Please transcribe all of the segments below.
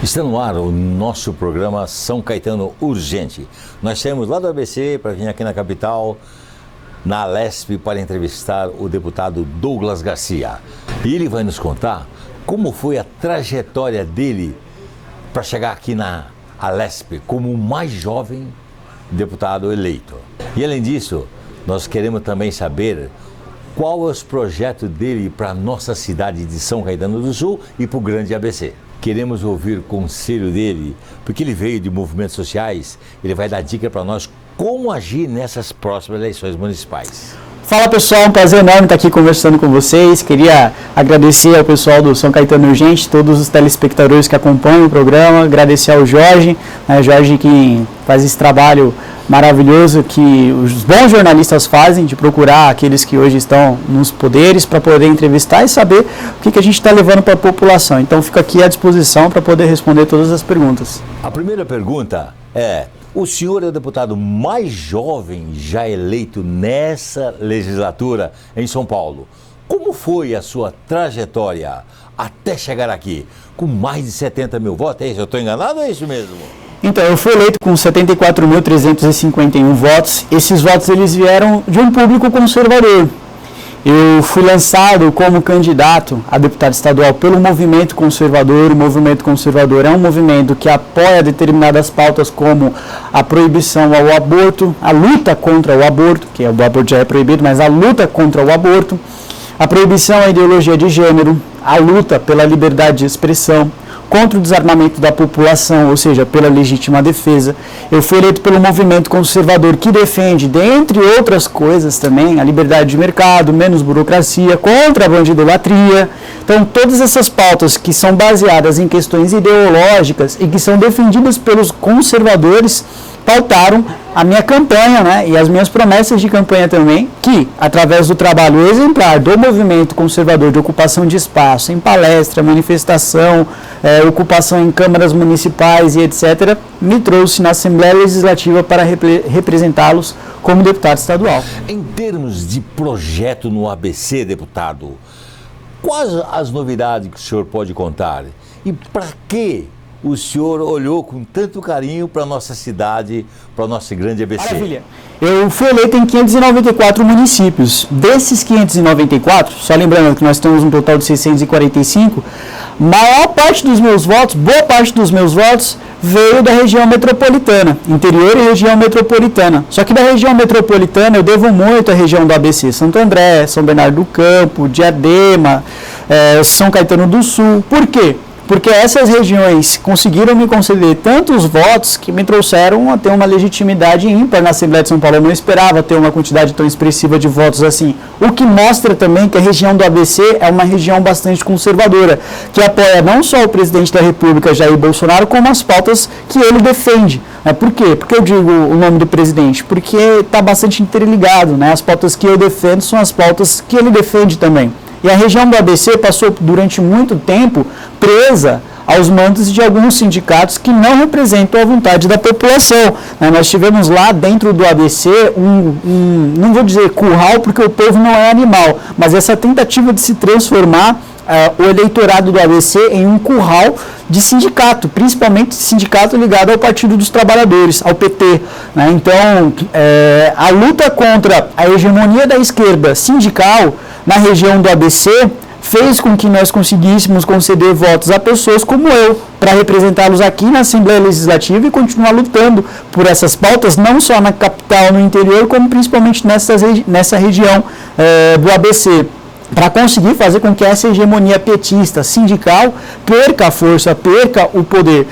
Está no ar o nosso programa São Caetano Urgente. Nós saímos lá do ABC para vir aqui na capital, na Alesp, para entrevistar o deputado Douglas Garcia. E ele vai nos contar como foi a trajetória dele para chegar aqui na Alesp como o mais jovem deputado eleito. E além disso, nós queremos também saber qual é os projetos dele para a nossa cidade de São Caetano do Sul e para o grande ABC. Queremos ouvir o conselho dele, porque ele veio de movimentos sociais, ele vai dar dica para nós como agir nessas próximas eleições municipais. Fala pessoal, um prazer enorme estar aqui conversando com vocês. Queria agradecer ao pessoal do São Caetano Urgente, todos os telespectadores que acompanham o programa, agradecer ao Jorge, Jorge que faz esse trabalho maravilhoso que os bons jornalistas fazem, de procurar aqueles que hoje estão nos poderes para poder entrevistar e saber o que a gente está levando para a população. Então fico aqui à disposição para poder responder todas as perguntas. A primeira pergunta é: o senhor é o deputado mais jovem já eleito nessa legislatura em São Paulo. Como foi a sua trajetória até chegar aqui? Com mais de 70 mil votos? É isso? Eu estou enganado ou é isso mesmo? Então, eu fui eleito com 74.351 votos. Esses votos eles vieram de um público conservador. Eu fui lançado como candidato a deputado estadual pelo Movimento Conservador. O Movimento Conservador é um movimento que apoia determinadas pautas como a proibição ao aborto, a luta contra o aborto, que o aborto já é proibido, mas a luta contra o aborto, a proibição à ideologia de gênero, a luta pela liberdade de expressão, contra o desarmamento da população, ou seja, pela legítima defesa. Eu fui eleito pelo Movimento Conservador, que defende, dentre outras coisas também, a liberdade de mercado, menos burocracia, contra a bandidolatria. Então, todas essas pautas que são baseadas em questões ideológicas e que são defendidas pelos conservadores, pautaram a minha campanha, e as minhas promessas de campanha também, que, através do trabalho exemplar do Movimento Conservador de ocupação de espaço, em palestra, manifestação, ocupação em câmaras municipais e etc., me trouxe na Assembleia Legislativa para representá-los como deputado estadual. Em termos de projeto no ABC, deputado, quais as novidades que o senhor pode contar? E para que o senhor olhou com tanto carinho para a nossa cidade, para o nosso grande ABC? Maravilha. Eu fui eleito em 594 municípios. Desses 594, só lembrando que nós temos um total de 645, boa parte dos meus votos veio da região metropolitana, interior e região metropolitana. Só que da região metropolitana eu devo muito à região do ABC, Santo André, São Bernardo do Campo, Diadema, São Caetano do Sul. Por quê? Porque essas regiões conseguiram me conceder tantos votos que me trouxeram a ter uma legitimidade ímpar na Assembleia de São Paulo. Eu não esperava ter uma quantidade tão expressiva de votos assim. O que mostra também que a região do ABC é uma região bastante conservadora, que apoia não só o presidente da República, Jair Bolsonaro, como as pautas que ele defende. Por quê? Porque eu digo o nome do presidente? Porque está bastante interligado, As pautas que eu defendo são as pautas que ele defende também. E a região do ABC passou durante muito tempo presa aos mandos de alguns sindicatos que não representam a vontade da população. Nós tivemos lá dentro do ABC não vou dizer curral, porque o povo não é animal, mas essa tentativa de se transformar o eleitorado do ABC em um curral de sindicato, principalmente sindicato ligado ao Partido dos Trabalhadores, ao PT. Então, a luta contra a hegemonia da esquerda sindical na região do ABC fez com que nós conseguíssemos conceder votos a pessoas como eu, para representá-los aqui na Assembleia Legislativa e continuar lutando por essas pautas, não só na capital, no interior, como principalmente nessa região do ABC, para conseguir fazer com que essa hegemonia petista, sindical, perca a força, perca o poder.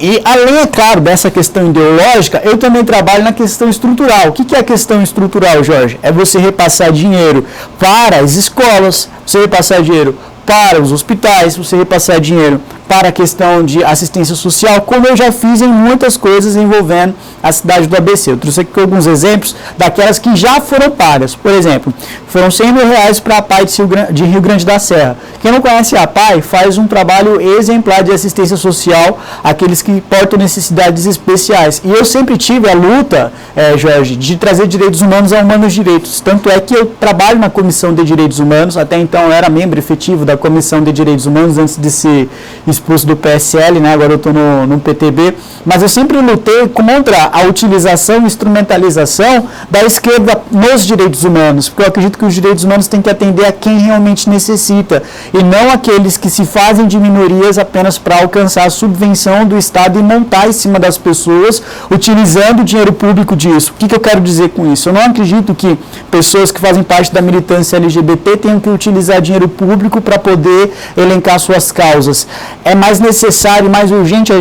E além, é claro, dessa questão ideológica, eu também trabalho na questão estrutural. O que é a questão estrutural, Jorge? É você repassar dinheiro para as escolas, você repassar dinheiro para os hospitais, você repassar dinheiro para a questão de assistência social, como eu já fiz em muitas coisas envolvendo a cidade do ABC. Eu trouxe aqui alguns exemplos daquelas que já foram pagas. Por exemplo, foram R$100 mil para a APAI de Rio Grande da Serra. Quem não conhece a APAI faz um trabalho exemplar de assistência social àqueles que portam necessidades especiais. E eu sempre tive a luta, Jorge, de trazer direitos humanos a humanos direitos. Tanto é que eu trabalho na Comissão de Direitos Humanos, até então eu era membro efetivo da Comissão de Direitos Humanos antes de ser expulso do PSL, né? Agora eu estou no PTB, mas eu sempre lutei contra a utilização e instrumentalização da esquerda nos direitos humanos, porque eu acredito que os direitos humanos têm que atender a quem realmente necessita, e não aqueles que se fazem de minorias apenas para alcançar a subvenção do Estado e montar em cima das pessoas, utilizando o dinheiro público disso. O que eu quero dizer com isso? Eu não acredito que pessoas que fazem parte da militância LGBT tenham que utilizar dinheiro público para poder elencar suas causas. É mais necessário, mais urgente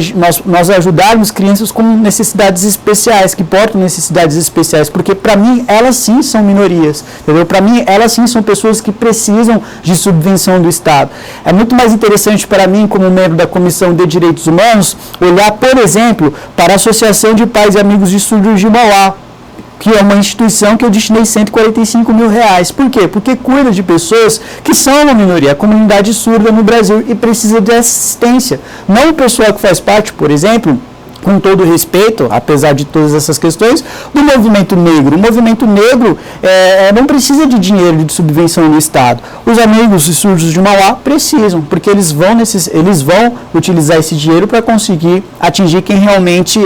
nós ajudarmos crianças com necessidades especiais, que portam necessidades especiais, porque para mim elas sim são minorias, entendeu? Para mim elas sim são pessoas que precisam de subvenção do Estado. É muito mais interessante para mim, como membro da Comissão de Direitos Humanos, olhar, por exemplo, para a Associação de Pais e Amigos de Surdos de Mauá, que é uma instituição que eu destinei R$145 mil. Por quê? Porque cuida de pessoas que são uma minoria, a comunidade surda no Brasil, e precisa de assistência. Não o pessoal que faz parte, por exemplo, com todo respeito, apesar de todas essas questões, do movimento negro. O movimento negro não precisa de dinheiro de subvenção do Estado. Os amigos surdos de Mauá precisam, porque eles vão utilizar esse dinheiro para conseguir atingir quem realmente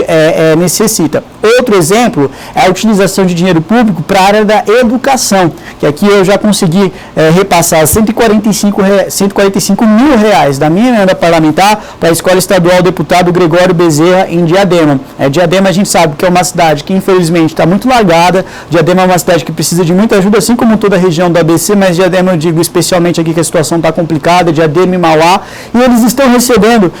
necessita. Outro exemplo é a utilização de dinheiro público para a área da educação, que aqui eu já consegui repassar R$145 mil da minha emenda parlamentar para a Escola Estadual Deputado Gregório Bezerra, em Diadema. Diadema a gente sabe que é uma cidade que infelizmente está muito largada. Diadema é uma cidade que precisa de muita ajuda, assim como toda a região do ABC, mas Diadema eu digo especialmente aqui que a situação está complicada, Diadema e Mauá, e eles estão recebendo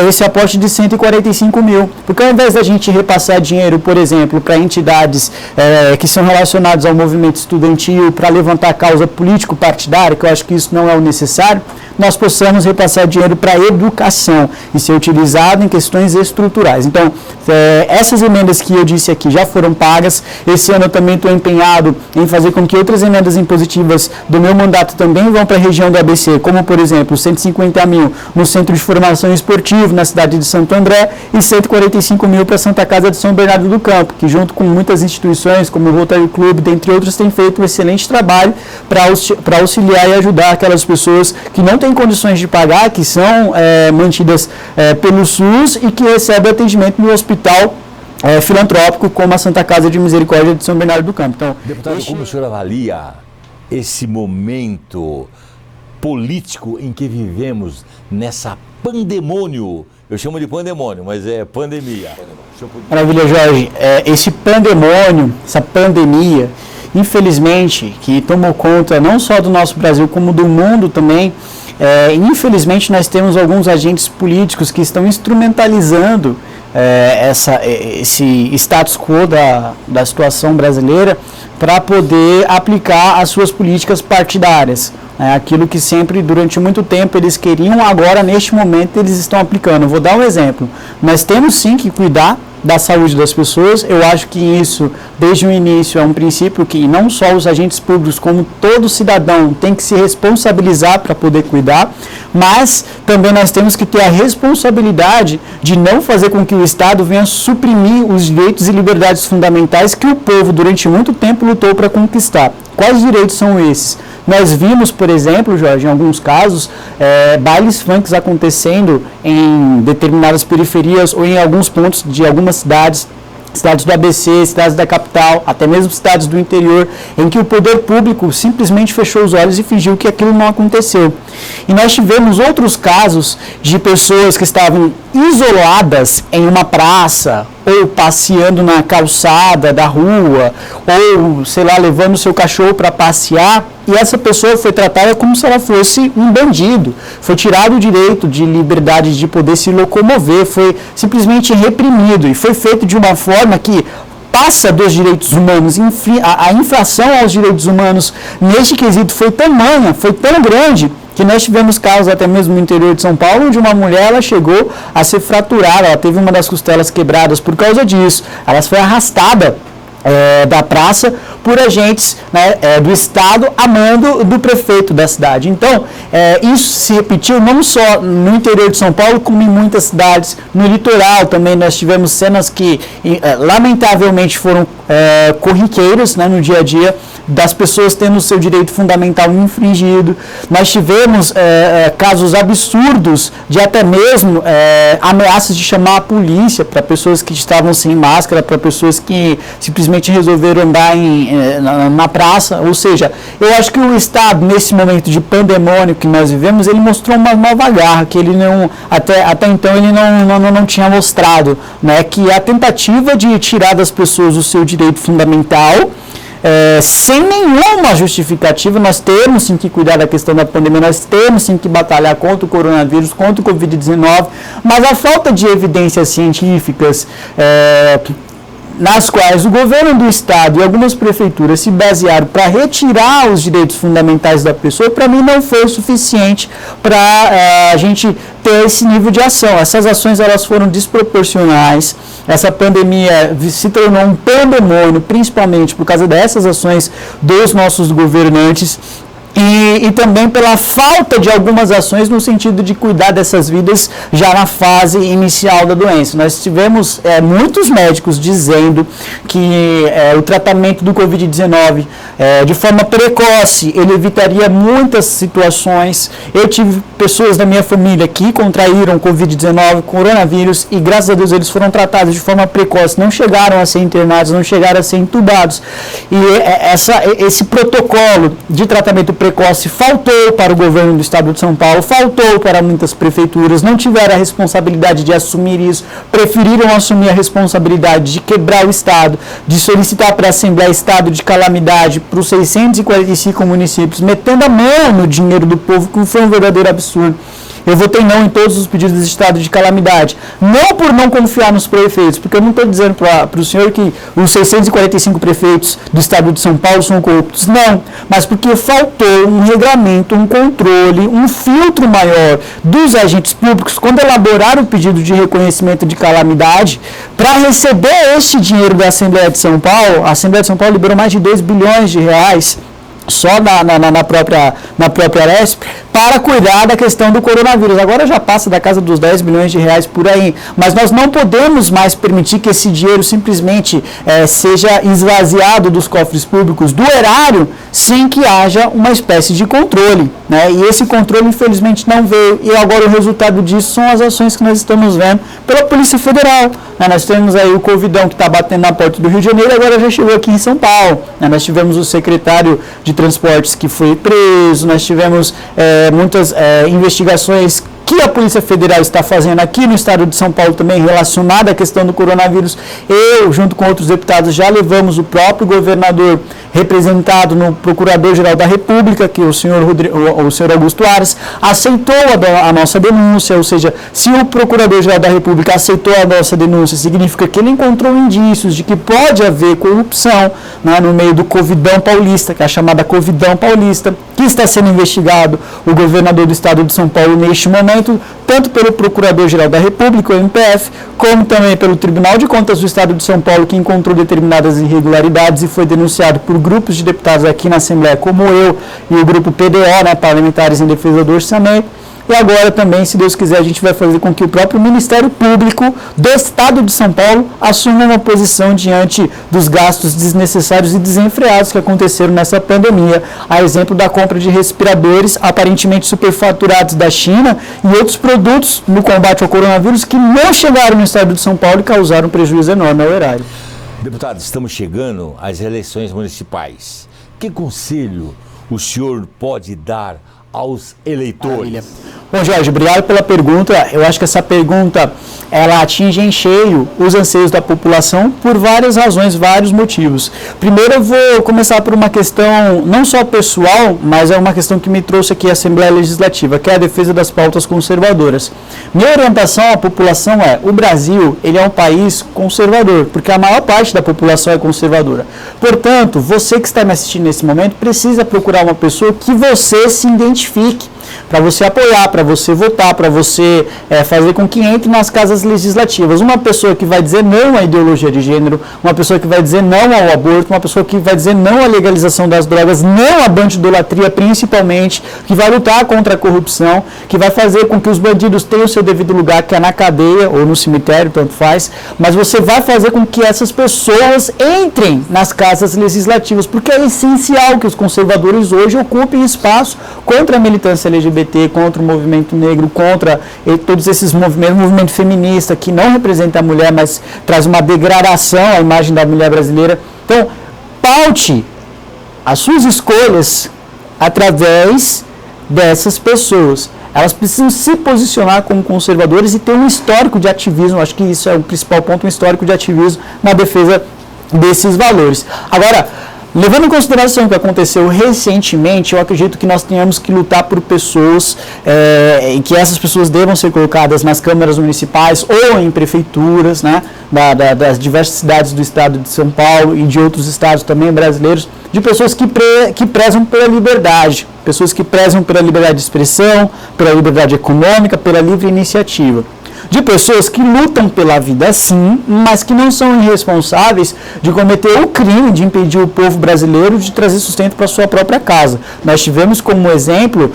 esse aporte de R$145 mil, porque ao invés da gente repassar dinheiro, por exemplo, para entidades que são relacionadas ao movimento estudantil, para levantar causa político-partidária, que eu acho que isso não é o necessário, nós possamos repassar dinheiro para a educação e ser utilizado em questões estruturais. Então, essas emendas que eu disse aqui já foram pagas. Esse ano eu também estou empenhado em fazer com que outras emendas impositivas do meu mandato também vão para a região do ABC, como, por exemplo, 150 mil no Centro de Formação Esportivo, na cidade de Santo André, e 145 mil para a Santa Casa de São Bernardo do Campo, que junto com muitas instituições, como o Rotary Club, dentre outras, tem feito um excelente trabalho para auxiliar e ajudar aquelas pessoas que não têm condições de pagar, que são mantidas pelo SUS e que recebem atendimento no hospital filantrópico, como a Santa Casa de Misericórdia de São Bernardo do Campo. Então, deputado, como o senhor avalia esse momento político em que vivemos nessa pandemônio? Eu chamo de pandemônio, mas é pandemia. Maravilha, Jorge. Esse pandemônio, essa pandemia, infelizmente, que tomou conta não só do nosso Brasil, como do mundo também, infelizmente nós temos alguns agentes políticos que estão instrumentalizando esse status quo da situação brasileira para poder aplicar as suas políticas partidárias. Aquilo que sempre, durante muito tempo, eles queriam, agora, neste momento, eles estão aplicando. Eu vou dar um exemplo. Nós temos, sim, que cuidar da saúde das pessoas. Eu acho que isso, desde o início, é um princípio que não só os agentes públicos, como todo cidadão tem que se responsabilizar para poder cuidar, mas também nós temos que ter a responsabilidade de não fazer com que o Estado venha suprimir os direitos e liberdades fundamentais que o povo, durante muito tempo, lutou para conquistar. Quais direitos são esses? Nós vimos, por exemplo, Jorge, em alguns casos, bailes funks acontecendo em determinadas periferias ou em alguns pontos de algumas cidades do ABC, cidades da capital, até mesmo cidades do interior, em que o poder público simplesmente fechou os olhos e fingiu que aquilo não aconteceu. E nós tivemos outros casos de pessoas que estavam isoladas em uma praça, ou passeando na calçada da rua, ou, sei lá, levando o seu cachorro para passear, e essa pessoa foi tratada como se ela fosse um bandido. Foi tirado o direito de liberdade de poder se locomover, foi simplesmente reprimido, e foi feito de uma forma que passa dos direitos humanos. A infração aos direitos humanos neste quesito foi tamanha, foi tão grande, que nós tivemos casos até mesmo no interior de São Paulo, onde uma mulher ela chegou a ser fraturada, ela teve uma das costelas quebradas por causa disso. Ela foi arrastada da praça por agentes, né, do Estado a mando do prefeito da cidade. Então, isso se repetiu não só no interior de São Paulo, como em muitas cidades. No litoral também nós tivemos cenas que, lamentavelmente, foram corriqueiras, né, no dia a dia das pessoas tendo o seu direito fundamental infringido. Nós tivemos casos absurdos de até mesmo ameaças de chamar a polícia para pessoas que estavam sem máscara, para pessoas que simplesmente resolveram andar na praça. Ou seja, eu acho que o Estado, nesse momento de pandemônio que nós vivemos, ele mostrou uma nova garra, que ele não, até então ele não tinha mostrado, né, que a tentativa de tirar das pessoas o seu direito fundamental, sem nenhuma justificativa. Nós temos sim que cuidar da questão da pandemia, nós temos sim que batalhar contra o coronavírus, contra o Covid-19, mas a falta de evidências científicas nas quais o governo do Estado e algumas prefeituras se basearam para retirar os direitos fundamentais da pessoa, para mim não foi o suficiente para a gente ter esse nível de ação. Essas ações elas foram desproporcionais, essa pandemia se tornou um pandemônio, principalmente por causa dessas ações dos nossos governantes. E também pela falta de algumas ações no sentido de cuidar dessas vidas já na fase inicial da doença. Nós tivemos muitos médicos dizendo que o tratamento do Covid-19 de forma precoce, ele evitaria muitas situações. Eu tive pessoas da minha família que contraíram Covid-19, coronavírus, e graças a Deus eles foram tratados de forma precoce, não chegaram a ser internados, não chegaram a ser entubados. E esse protocolo de tratamento precoce faltou para o governo do Estado de São Paulo, faltou para muitas prefeituras, não tiveram a responsabilidade de assumir isso, preferiram assumir a responsabilidade de quebrar o Estado, de solicitar para a Assembleia estado de calamidade para os 645 municípios, metendo a mão no dinheiro do povo, que foi um verdadeiro absurdo. Eu votei não em todos os pedidos de estado de calamidade. Não por não confiar nos prefeitos, porque eu não estou dizendo para o senhor que os 645 prefeitos do estado de São Paulo são corruptos. Não, mas porque faltou um regramento, um controle, um filtro maior dos agentes públicos quando elaboraram o pedido de reconhecimento de calamidade para receber este dinheiro da Assembleia de São Paulo. A Assembleia de São Paulo liberou mais de 2 bilhões de reais só na própria Lesp, para cuidar da questão do coronavírus. Agora já passa da casa dos 10 bilhões de reais por aí, mas nós não podemos mais permitir que esse dinheiro simplesmente seja esvaziado dos cofres públicos, do erário, sem que haja uma espécie de controle, né? E esse controle infelizmente não veio, e agora o resultado disso são as ações que nós estamos vendo pela Polícia Federal, né? Nós temos aí o Covidão que está batendo na porta do Rio de Janeiro, agora já chegou aqui em São Paulo, né? Nós tivemos o secretário de Transportes que foi preso, nós tivemos muitas investigações que a Polícia Federal está fazendo aqui no estado de São Paulo também relacionada à questão do coronavírus. Eu, junto com outros deputados, já levamos o próprio governador representado no Procurador-Geral da República, que o senhor Augusto Aras, aceitou a nossa denúncia, ou seja, se o Procurador-Geral da República aceitou a nossa denúncia, significa que ele encontrou indícios de que pode haver corrupção, né, no meio do Covidão paulista, que é a chamada Covidão paulista, que está sendo investigado o governador do estado de São Paulo neste momento, tanto pelo Procurador-Geral da República, o MPF, como também pelo Tribunal de Contas do Estado de São Paulo, que encontrou determinadas irregularidades e foi denunciado por grupos de deputados aqui na Assembleia, como eu e o grupo PDO, né, Parlamentares em Defesa do Orçamento. E agora também, se Deus quiser, a gente vai fazer com que o próprio Ministério Público do Estado de São Paulo assuma uma posição diante dos gastos desnecessários e desenfreados que aconteceram nessa pandemia, a exemplo da compra de respiradores aparentemente superfaturados da China e outros produtos no combate ao coronavírus que não chegaram no Estado de São Paulo e causaram um prejuízo enorme ao erário. Deputado, estamos chegando às eleições municipais. Que conselho o senhor pode dar aos eleitores? Maravilha. Bom, Jorge, obrigado pela pergunta. Eu acho que essa pergunta, ela atinge em cheio os anseios da população por várias razões, vários motivos. Primeiro, eu vou começar por uma questão não só pessoal, mas é uma questão que me trouxe aqui à Assembleia Legislativa, que é a defesa das pautas conservadoras. Minha orientação à população é: o Brasil, ele é um país conservador, porque a maior parte da população é conservadora. Portanto, você que está me assistindo nesse momento precisa procurar uma pessoa que você se identifique. para você apoiar, para você votar, para você fazer com que entre nas casas legislativas. Uma pessoa que vai dizer não à ideologia de gênero, uma pessoa que vai dizer não ao aborto, uma pessoa que vai dizer não à legalização das drogas, não à bandidolatria principalmente, que vai lutar contra a corrupção, que vai fazer com que os bandidos tenham o seu devido lugar, que é na cadeia ou no cemitério, tanto faz, mas você vai fazer com que essas pessoas entrem nas casas legislativas, porque é essencial que os conservadores hoje ocupem espaço contra a militância LGBT, contra o movimento negro, contra todos esses movimentos, o movimento feminista, que não representa a mulher, mas traz uma degradação à imagem da mulher brasileira. Então, paute as suas escolhas através dessas pessoas. Elas precisam se posicionar como conservadores e ter um histórico de ativismo. Acho que isso é o principal ponto, um histórico de ativismo na defesa desses valores. Agora, levando em consideração o que aconteceu recentemente, eu acredito que nós tenhamos que lutar por pessoas e que essas pessoas devam ser colocadas nas câmaras municipais ou em prefeituras, né, das diversas cidades do estado de São Paulo e de outros estados também brasileiros, de pessoas que prezam pela liberdade, pessoas que prezam pela liberdade de expressão, pela liberdade econômica, pela livre iniciativa. De pessoas que lutam pela vida sim, mas que não são irresponsáveis de cometer o crime de impedir o povo brasileiro de trazer sustento para sua própria casa. Nós tivemos como exemplo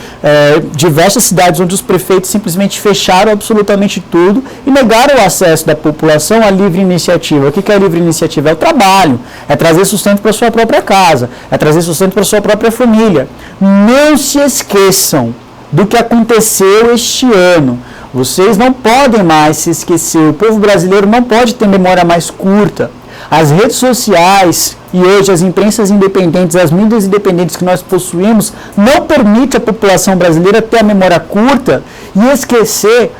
diversas cidades onde os prefeitos simplesmente fecharam absolutamente tudo e negaram o acesso da população à livre iniciativa. O que é a livre iniciativa? É o trabalho, é trazer sustento para sua própria casa, é trazer sustento para sua própria família. Não se esqueçam do que aconteceu este ano. Vocês não podem mais se esquecer, o povo brasileiro não pode ter memória mais curta. As redes sociais e hoje as imprensas independentes, as mídias independentes que nós possuímos, não permitem a população brasileira ter a memória curta e esquecer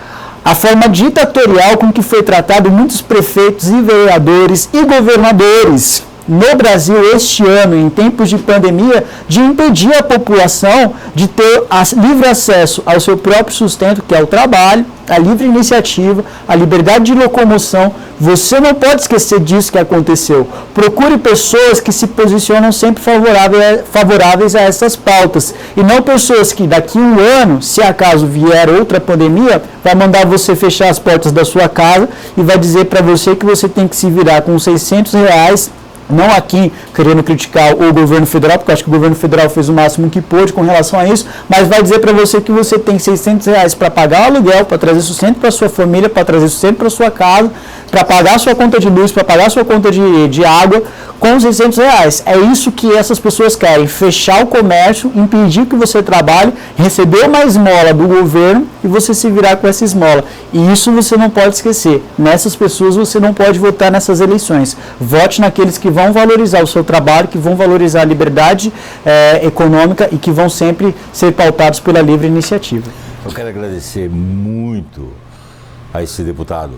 a forma ditatorial com que foi tratado muitos prefeitos e vereadores e governadores no Brasil este ano, em tempos de pandemia, de impedir a população de ter livre acesso ao seu próprio sustento, que é o trabalho, a livre iniciativa, a liberdade de locomoção. Você não pode esquecer disso que aconteceu. Procure pessoas que se posicionam sempre favoráveis a essas pautas, e não pessoas que daqui a um ano, se acaso vier outra pandemia, vai mandar você fechar as portas da sua casa e vai dizer para você que você tem que se virar com R$600, não aqui querendo criticar o governo federal, porque acho que o governo federal fez o máximo que pôde com relação a isso, mas vai dizer para você que você tem R$600 para pagar o aluguel, para trazer sustento para sua família, para trazer sustento para sua casa, para pagar a sua conta de luz, para pagar a sua conta de água, com R$600. É isso que essas pessoas querem, fechar o comércio, impedir que você trabalhe, receber uma esmola do governo e você se virar com essa esmola. E isso você não pode esquecer. Nessas pessoas você não pode votar nessas eleições. Vote naqueles que vão valorizar o seu trabalho, que vão valorizar a liberdade econômica e que vão sempre ser pautados pela livre iniciativa. Eu quero agradecer muito a esse deputado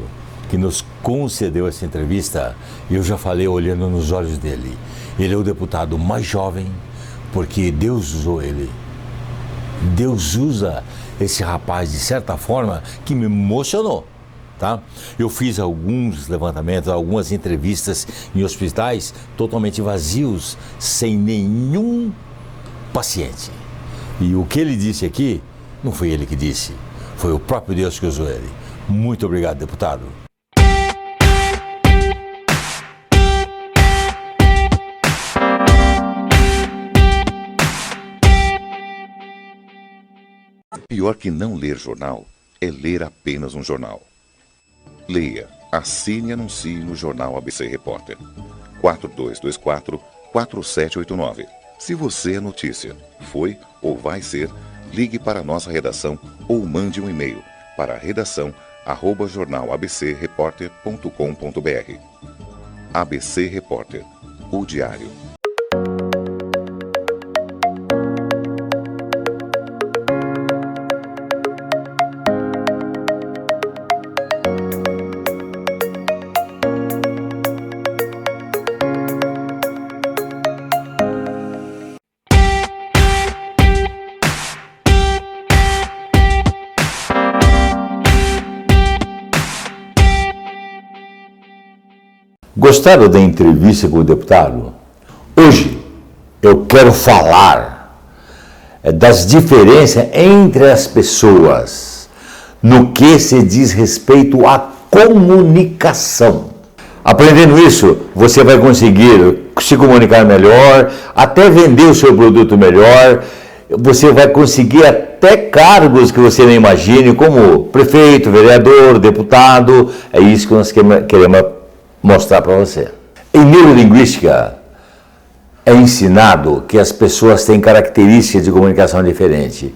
que nos concedeu essa entrevista. Eu já falei olhando nos olhos dele. Ele é o deputado mais jovem porque Deus usou ele. Deus usa esse rapaz de certa forma que me emocionou. Tá? Eu fiz alguns levantamentos, algumas entrevistas em hospitais totalmente vazios, sem nenhum paciente. E o que ele disse aqui, não foi ele que disse, foi o próprio Deus que usou ele. Muito obrigado, deputado. Pior que não ler jornal é ler apenas um jornal. Leia, assine e anuncie no Jornal ABC Repórter. 4224-4789. Se você é notícia, foi ou vai ser, ligue para a nossa redação ou mande um e-mail para redação@jornalabcreporter.com.br. ABC Repórter, o diário. Gostaram da entrevista com o deputado? Hoje eu quero falar das diferenças entre as pessoas no que se diz respeito à comunicação. Aprendendo isso, você vai conseguir se comunicar melhor, até vender o seu produto melhor, você vai conseguir até cargos que você não imagine, como prefeito, vereador, deputado. É isso que nós queremos mostrar para você. Em neurolinguística, é ensinado que as pessoas têm características de comunicação diferentes,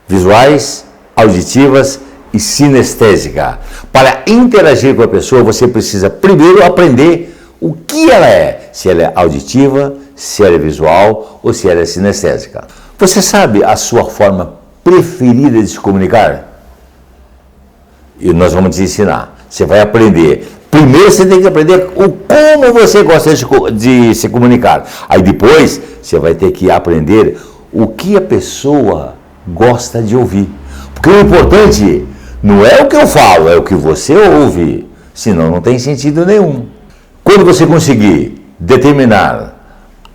visuais, auditivas e sinestésica. Para interagir com a pessoa, você precisa primeiro aprender o que ela é, se ela é auditiva, se ela é visual ou se ela é sinestésica. Você sabe a sua forma preferida de se comunicar? E nós vamos te ensinar. Você vai aprender. Primeiro você tem que aprender como você gosta de se comunicar. Aí depois você vai ter que aprender o que a pessoa gosta de ouvir. Porque o importante não é o que eu falo, é o que você ouve. Senão não tem sentido nenhum. Quando você conseguir determinar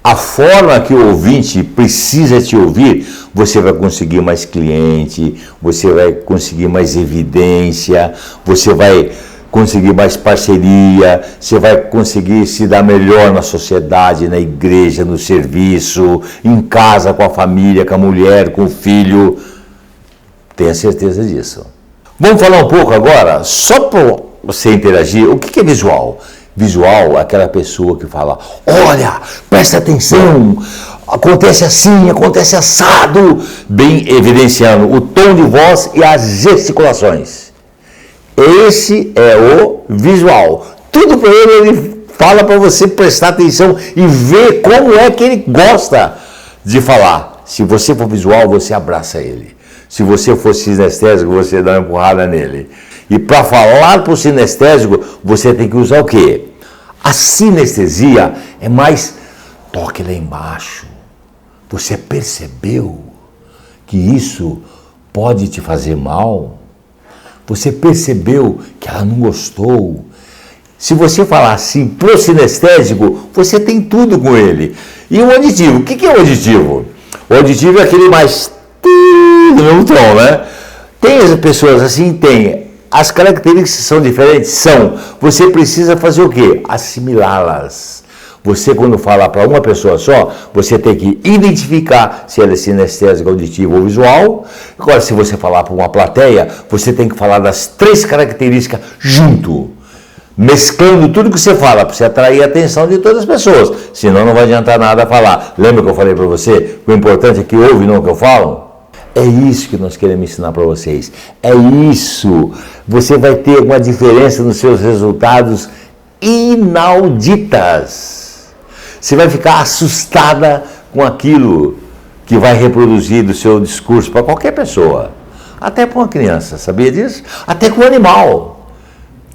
a forma que o ouvinte precisa te ouvir, você vai conseguir mais cliente, você vai conseguir mais evidência, você vai conseguir mais parceria, você vai conseguir se dar melhor na sociedade, na igreja, no serviço, em casa, com a família, com a mulher, com o filho. Tenha certeza disso. Vamos falar um pouco agora, só para você interagir, o que é visual? Visual é aquela pessoa que fala, olha, presta atenção, acontece assim, acontece assado, bem evidenciando o tom de voz e as gesticulações. Esse é o visual. Tudo para ele fala para você prestar atenção e ver como é que ele gosta de falar. Se você for visual, você abraça ele. Se você for sinestésico, você dá uma empurrada nele. E para falar para o sinestésico, você tem que usar o quê? A sinestesia é mais toque lá embaixo. Você percebeu que isso pode te fazer mal? Você percebeu que ela não gostou? Se você falar assim pro sinestésico, você tem tudo com ele. E o auditivo? O que é o auditivo? O auditivo é aquele mais no mesmo tom, né? Tem as pessoas assim? Tem. As características são diferentes? São. Você precisa fazer o quê? Assimilá-las. Você, quando fala para uma pessoa só, você tem que identificar se ela é sinestésica, auditiva ou visual. Agora, se você falar para uma plateia, você tem que falar das três características junto, mesclando tudo que você fala, para você atrair a atenção de todas as pessoas. Senão não vai adiantar nada falar. Lembra que eu falei para você que o importante é que ouve, não que eu falo? É isso que nós queremos ensinar para vocês. É isso. Você vai ter uma diferença nos seus resultados inauditas. Você vai ficar assustada com aquilo que vai reproduzir do seu discurso para qualquer pessoa. Até para uma criança, sabia disso? Até com um animal.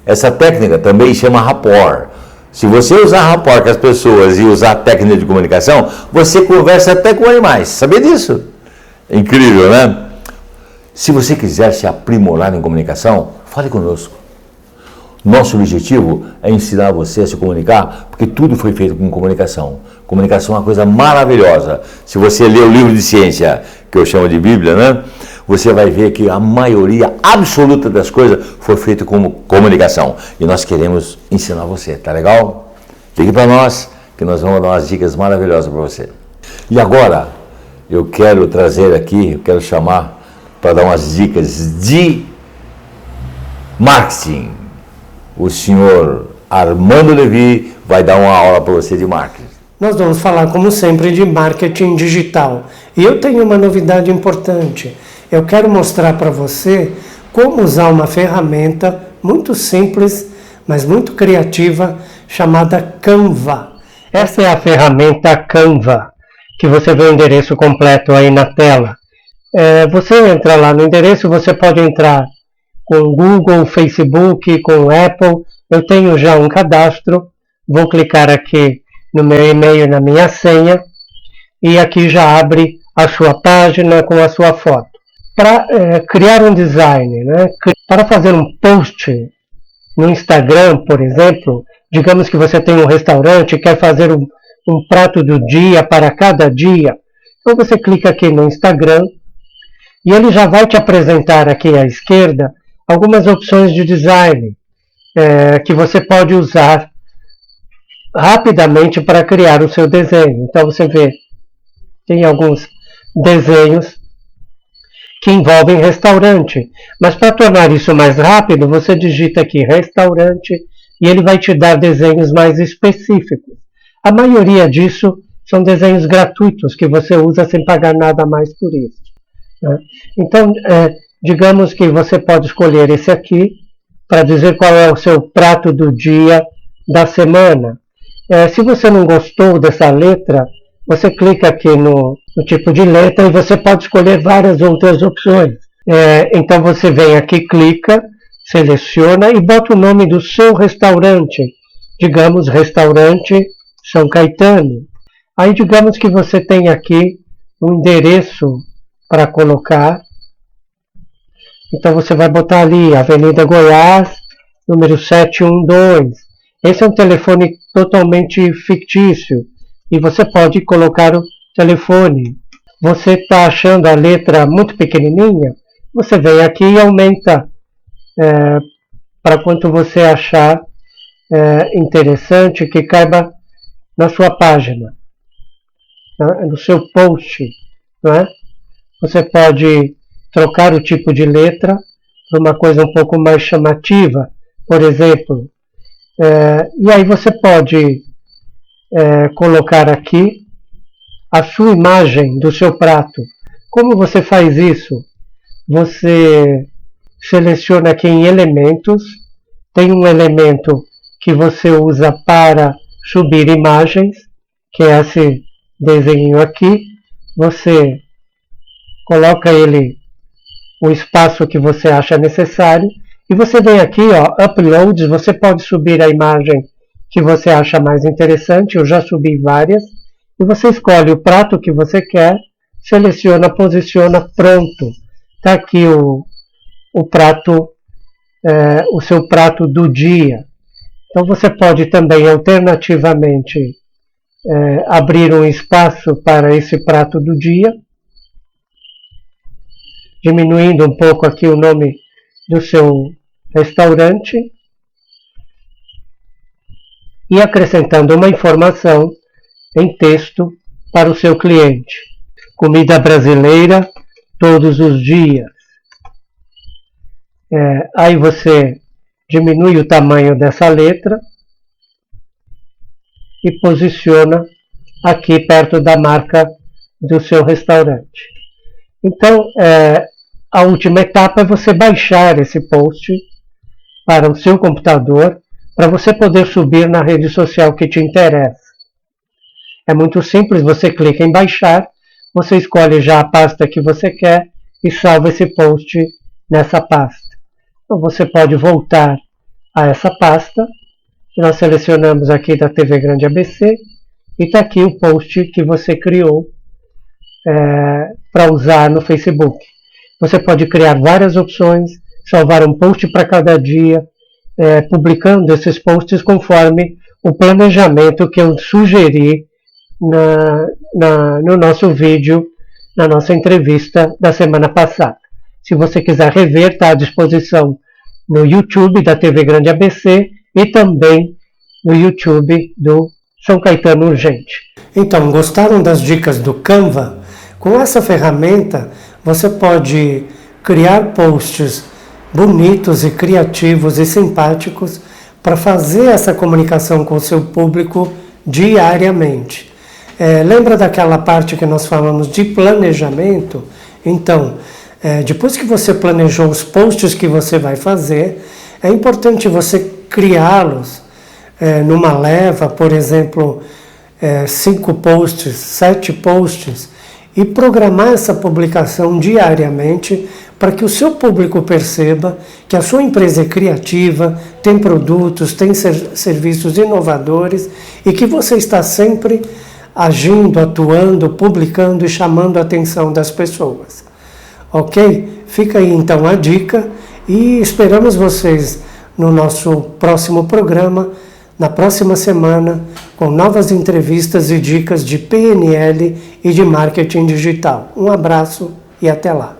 Essa técnica também chama rapport. Se você usar rapport com as pessoas e usar técnica de comunicação, você conversa até com animais. Sabia disso? Incrível, né? Se você quiser se aprimorar em comunicação, fale conosco. Nosso objetivo é ensinar você a se comunicar, porque tudo foi feito com comunicação. Comunicação é uma coisa maravilhosa. Se você ler o livro de ciência, que eu chamo de Bíblia, né? Você vai ver que a maioria absoluta das coisas foi feita com comunicação. E nós queremos ensinar você, tá legal? Ligue para nós, que nós vamos dar umas dicas maravilhosas para você. E agora, eu quero trazer aqui, eu quero chamar para dar umas dicas de marketing. O senhor Armando Levi vai dar uma aula para você de marketing. Nós vamos falar, como sempre, de marketing digital. E eu tenho uma novidade importante. Eu quero mostrar para você como usar uma ferramenta muito simples, mas muito criativa, chamada Canva. Essa é a ferramenta Canva, que você vê o endereço completo aí na tela. Você entra lá no endereço, você pode entrar com Google, Facebook, com Apple. Eu tenho já um cadastro, vou clicar aqui no meu e-mail, na minha senha, e aqui já abre a sua página com a sua foto. Para criar um design, né? Para fazer um post no Instagram, por exemplo, digamos que você tem um restaurante e quer fazer um prato do dia para cada dia, Então você clica aqui no Instagram e ele já vai te apresentar aqui à esquerda algumas opções de design que você pode usar rapidamente para criar o seu desenho. Então você vê, tem alguns desenhos que envolvem restaurante, mas para tornar isso mais rápido, você digita aqui restaurante e ele vai te dar desenhos mais específicos. A maioria disso são desenhos gratuitos que você usa sem pagar nada mais por isso, né? Então, digamos que você pode escolher esse aqui para dizer qual é o seu prato do dia da semana. Se você não gostou dessa letra, você clica aqui no tipo de letra e você pode escolher várias outras opções. Então você vem aqui, clica, seleciona e bota o nome do seu restaurante. Digamos, Restaurante São Caetano. Aí digamos que você tem aqui um endereço para colocar. Então você vai botar ali, Avenida Goiás, número 712. Esse é um telefone totalmente fictício e você pode colocar o telefone. Você está achando a letra muito pequenininha? Você vem aqui e aumenta para quanto você achar interessante que caiba na sua página, no seu post, né? Você pode trocar o tipo de letra para uma coisa um pouco mais chamativa, por exemplo. E aí você pode colocar aqui a sua imagem do seu prato. Como você faz isso? Você seleciona aqui em elementos, tem um elemento que você usa para subir imagens, que é esse desenho aqui. Você coloca ele o espaço que você acha necessário e você vem aqui, ó, Uploads, você pode subir a imagem que você acha mais interessante. Eu já subi várias. E você escolhe o prato que você quer, seleciona, posiciona, pronto. Está aqui o prato, o seu prato do dia. Então você pode também, alternativamente, abrir um espaço para esse prato do dia, diminuindo um pouco aqui o nome do seu restaurante e acrescentando uma informação em texto para o seu cliente. Comida brasileira todos os dias. Aí você diminui o tamanho dessa letra e posiciona aqui perto da marca do seu restaurante. Então, a última etapa é você baixar esse post para o seu computador para você poder subir na rede social que te interessa. É muito simples, você clica em baixar, você escolhe já a pasta que você quer e salva esse post nessa pasta. Então você pode voltar a essa pasta, que nós selecionamos aqui da TV Grande ABC, e está aqui o post que você criou para usar no Facebook. Você pode criar várias opções, salvar um post para cada dia, publicando esses posts conforme o planejamento que eu sugeri no nosso vídeo, na nossa entrevista da semana passada. Se você quiser rever, está à disposição no YouTube da TV Grande ABC e também no YouTube do São Caetano Urgente. Então, gostaram das dicas do Canva? Com essa ferramenta, você pode criar posts bonitos e criativos e simpáticos para fazer essa comunicação com o seu público diariamente. Lembra daquela parte que nós falamos de planejamento? Então, depois que você planejou os posts que você vai fazer, é importante você criá-los numa leva, por exemplo, 5 posts, 7 posts, e programar essa publicação diariamente para que o seu público perceba que a sua empresa é criativa, tem produtos, tem serviços inovadores e que você está sempre agindo, atuando, publicando e chamando a atenção das pessoas. Ok? Fica aí então a dica e esperamos vocês no nosso próximo programa, na próxima semana, com novas entrevistas e dicas de PNL e de marketing digital. Um abraço e até lá.